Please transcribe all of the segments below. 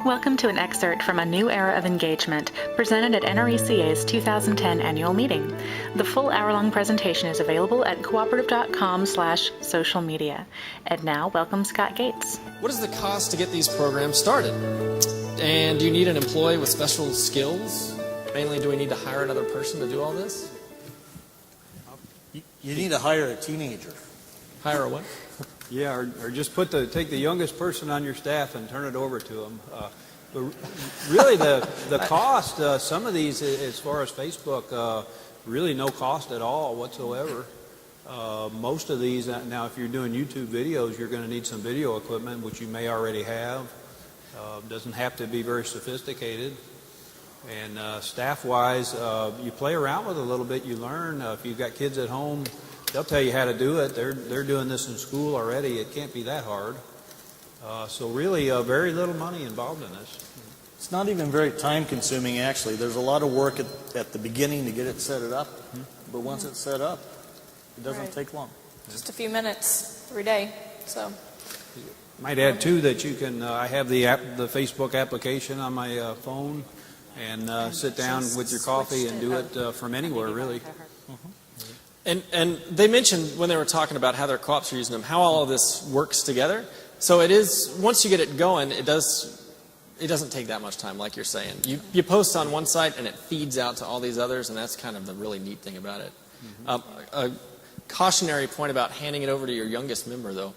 Welcome to an excerpt from A New Era of Engagement, presented at NRECA's 2010 annual meeting. The full hour-long presentation is available at cooperative.com/social media. And now, welcome Scott Gates. What is the cost to get these programs started? And do you need an employee with special skills? Mainly, do we need to hire another person to do all this? You need to hire a teenager. Hire a what? Yeah, or just take the youngest person on your staff and turn it over to them. But really, the cost, some of these, as far as Facebook, really no cost at all whatsoever. Most of these, now if you're doing YouTube videos, you're going to need some video equipment, which you may already have. Doesn't have to be very sophisticated. And staff-wise, you play around with it a little bit, you learn. If you've got kids at home, they'll tell you how to do it. They're doing this in school already. It can't be that hard. So really, very little money involved in this. It's not even very time-consuming, actually. There's a lot of work at the beginning to get it set up, but once it's set up, it doesn't take long. Just a few minutes every day. So. Might add too that you can. I have the Facebook application on my phone, and sit down with your coffee and do it from anywhere, really. And they mentioned when they were talking about how their co-ops are using them, how all of this works together. So it is, once you get it going, it doesn't take that much time, like you're saying. You post on one site and it feeds out to all these others, and that's kind of the really neat thing about it. A cautionary point about handing it over to your youngest member, though.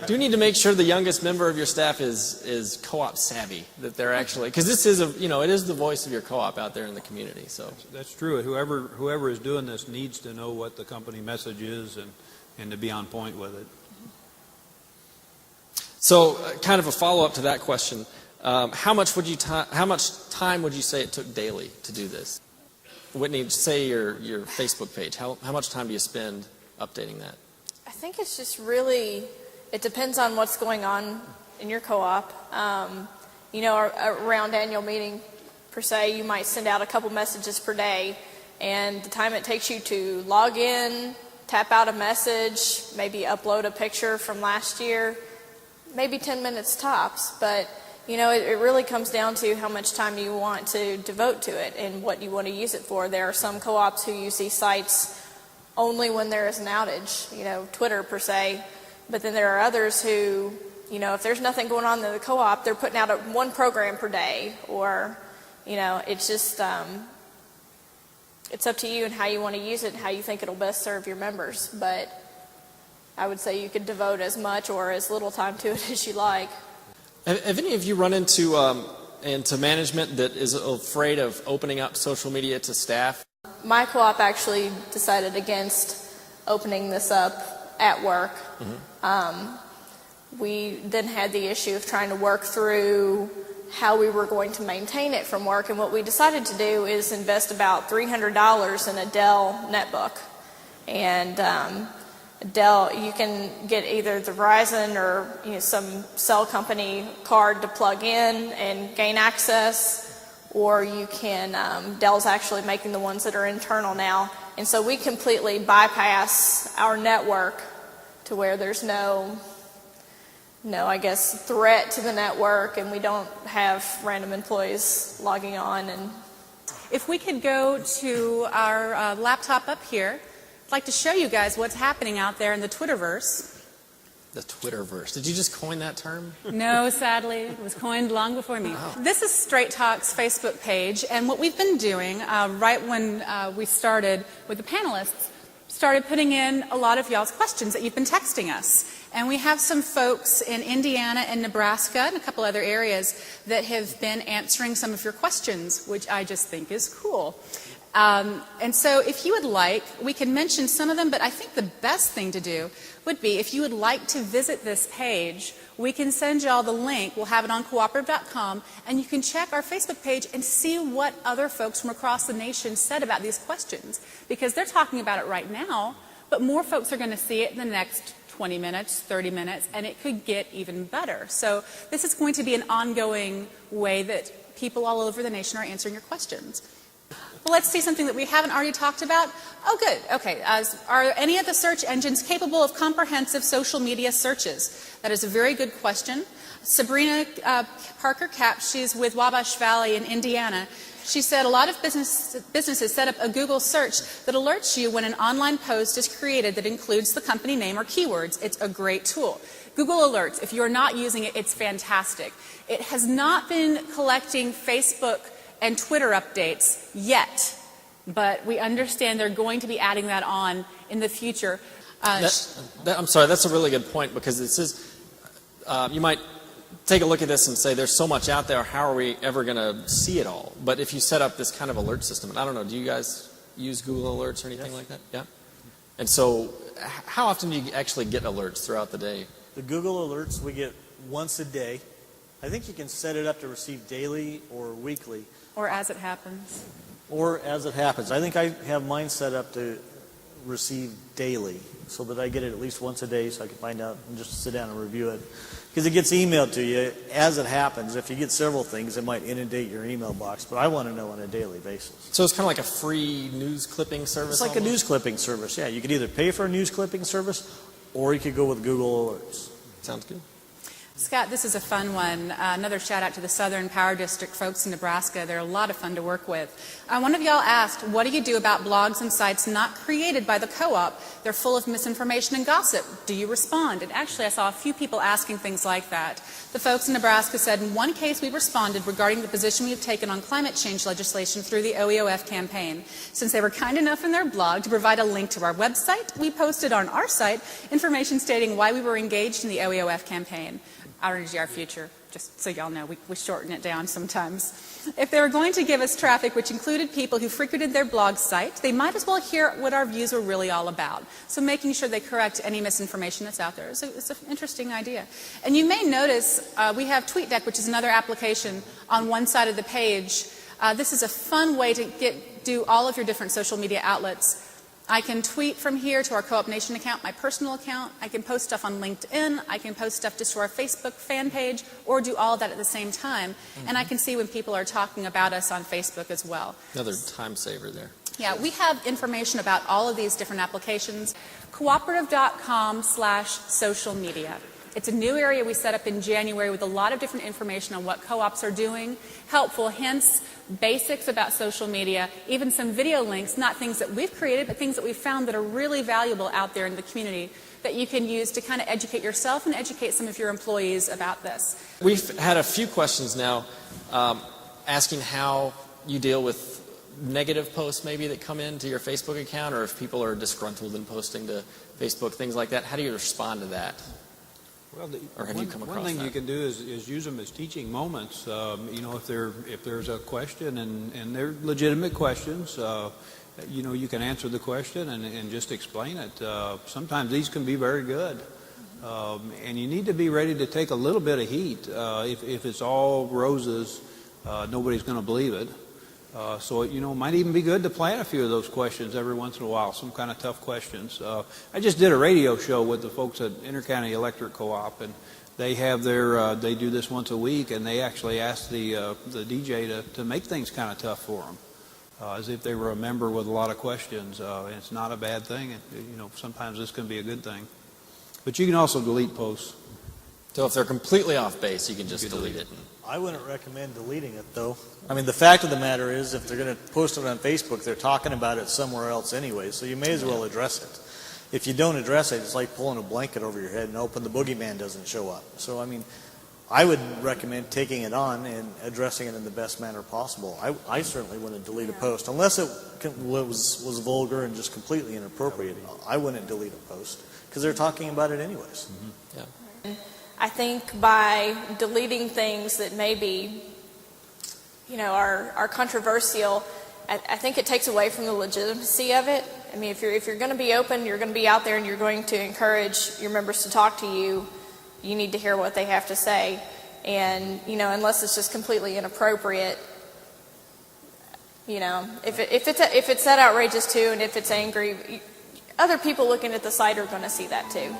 Do need to make sure the youngest member of your staff is co-op savvy, that they're actually, because this is it is the voice of your co-op out there in the community. So that's true. Whoever is doing this needs to know what the company message is and to be on point with it. So, kind of a follow-up to that question: how much time would you say it took daily to do this? Whitney, say your Facebook page. How much time do you spend updating that? I think it's just really, it depends on what's going on in your co-op. Around annual meeting, per se, you might send out a couple messages per day, and the time it takes you to log in, tap out a message, maybe upload a picture from last year, maybe 10 minutes tops, but it really comes down to how much time you want to devote to it and what you want to use it for. There are some co-ops who use these sites only when there is an outage, Twitter per se. But then there are others who, if there's nothing going on in the co-op, they're putting out one program per day. Or, it's just, it's up to you and how you want to use it and how you think it'll best serve your members. But I would say you could devote as much or as little time to it as you like. Have any of you run into management that is afraid of opening up social media to staff? My co-op actually decided against opening this up at work. We then had the issue of trying to work through how we were going to maintain it from work, and what we decided to do is invest about $300 in a Dell netbook. And Dell, you can get either the Verizon or some cell company card to plug in and gain access, or you can, Dell's actually making the ones that are internal now. And so we completely bypass our network to where there's no threat to the network, and we don't have random employees logging on. And if we could go to our laptop up here, I'd like to show you guys what's happening out there in the Twitterverse. The Twitterverse. Did you just coin that term? No, sadly. It was coined long before me. Wow. This is Straight Talk's Facebook page, and what we've been doing right when we started with the panelists, started putting in a lot of y'all's questions that you've been texting us. And we have some folks in Indiana and Nebraska and a couple other areas that have been answering some of your questions, which I just think is cool. And so if you would like, we can mention some of them, but I think the best thing to do would be if you would like to visit this page, we can send you all the link. We'll have it on cooperative.com, and you can check our Facebook page and see what other folks from across the nation said about these questions, because they're talking about it right now, but more folks are going to see it in the next 20 minutes, 30 minutes, and it could get even better. So this is going to be an ongoing way that people all over the nation are answering your questions. Well, let's see something that we haven't already talked about. Oh, good. Okay. Are any of the search engines capable of comprehensive social media searches? That is a very good question. Sabrina Parker Cap, she's with Wabash Valley in Indiana. She said a lot of businesses set up a Google search that alerts you when an online post is created that includes the company name or keywords. It's a great tool. Google Alerts, if you're not using it, it's fantastic. It has not been collecting Facebook and Twitter updates yet, but we understand they're going to be adding that on in the future. I'm sorry, that's a really good point, because it says you might take a look at this and say there's so much out there, how are we ever going to see it all? But if you set up this kind of alert system, and I don't know, do you guys use Google Alerts or anything like that? Yeah? And so how often do you actually get alerts throughout the day? The Google Alerts we get once a day. I think you can set it up to receive daily or weekly. Or as it happens. Or as it happens. I think I have mine set up to receive daily, so that I get it at least once a day so I can find out and just sit down and review it. Because it gets emailed to you as it happens. If you get several things, it might inundate your email box, but I want to know on a daily basis. So it's kind of like a free news clipping service? It's like almost? a news clipping service, yeah. You could either pay for a news clipping service, or you could go with Google Alerts. Sounds good. Scott, this is a fun one. Another shout out to the Southern Power District folks in Nebraska. They're a lot of fun to work with. One of y'all asked, what do you do about blogs and sites not created by the co-op? They're full of misinformation and gossip. Do you respond? And actually, I saw a few people asking things like that. The folks in Nebraska said, in one case we responded regarding the position we have taken on climate change legislation through the OEOF campaign. Since they were kind enough in their blog to provide a link to our website, we posted on our site information stating why we were engaged in the OEOF campaign. Our Energy, Our Future, just so y'all know, we shorten it down sometimes. If they were going to give us traffic, which included people who frequented their blog site, they might as well hear what our views were really all about. So making sure they correct any misinformation that's out there is an interesting idea. And you may notice we have TweetDeck, which is another application on one side of the page. This is a fun way to do all of your different social media outlets. I can tweet from here to our Co-op Nation account, my personal account. I can post stuff on LinkedIn. I can post stuff just to our Facebook fan page, or do all of that at the same time. Mm-hmm. And I can see when people are talking about us on Facebook as well. Another time saver there. Yeah, we have information about all of these different applications. Cooperative.com/social media. It's a new area we set up in January with a lot of different information on what co-ops are doing, helpful hints, basics about social media, even some video links, not things that we've created, but things that we've found that are really valuable out there in the community that you can use to kind of educate yourself and educate some of your employees about this. We've had a few questions now asking how you deal with negative posts maybe that come into your Facebook account, or if people are disgruntled and posting to Facebook, things like that. How do you respond to that? Well, or have you come across one thing that? you can do is use them as teaching moments. You know, if there's a question and they're legitimate questions, you know, you can answer the question and just explain it. Sometimes these can be very good, and you need to be ready to take a little bit of heat. If it's all roses, nobody's going to believe it. So, you know, it might even be good to plan a few of those questions every once in a while, some kind of tough questions. I just did a radio show with the folks at Intercounty Electric Co-op, and they have they do this once a week, and they actually asked the DJ to make things kind of tough for them, as if they were a member with a lot of questions. And it's not a bad thing. You know, sometimes this can be a good thing. But you can also delete posts. So if they're completely off base, you can just delete it. I wouldn't recommend deleting it, though. I mean, the fact of the matter is, if they're going to post it on Facebook, they're talking about it somewhere else anyway, so you may as well address it. If you don't address it, it's like pulling a blanket over your head and hoping the boogeyman doesn't show up. So, I mean, I would recommend taking it on and addressing it in the best manner possible. I certainly wouldn't delete a post, unless it was vulgar and just completely inappropriate. I wouldn't delete a post, because they're talking about it anyways. Mm-hmm. Yeah. I think by deleting things that maybe, you know, are controversial, I think it takes away from the legitimacy of it. I mean, if you're going to be open, you're going to be out there, and you're going to encourage your members to talk to you, you need to hear what they have to say. And, you know, unless it's just completely inappropriate, you know, if it's that outrageous too, and if it's angry, other people looking at the site are going to see that too.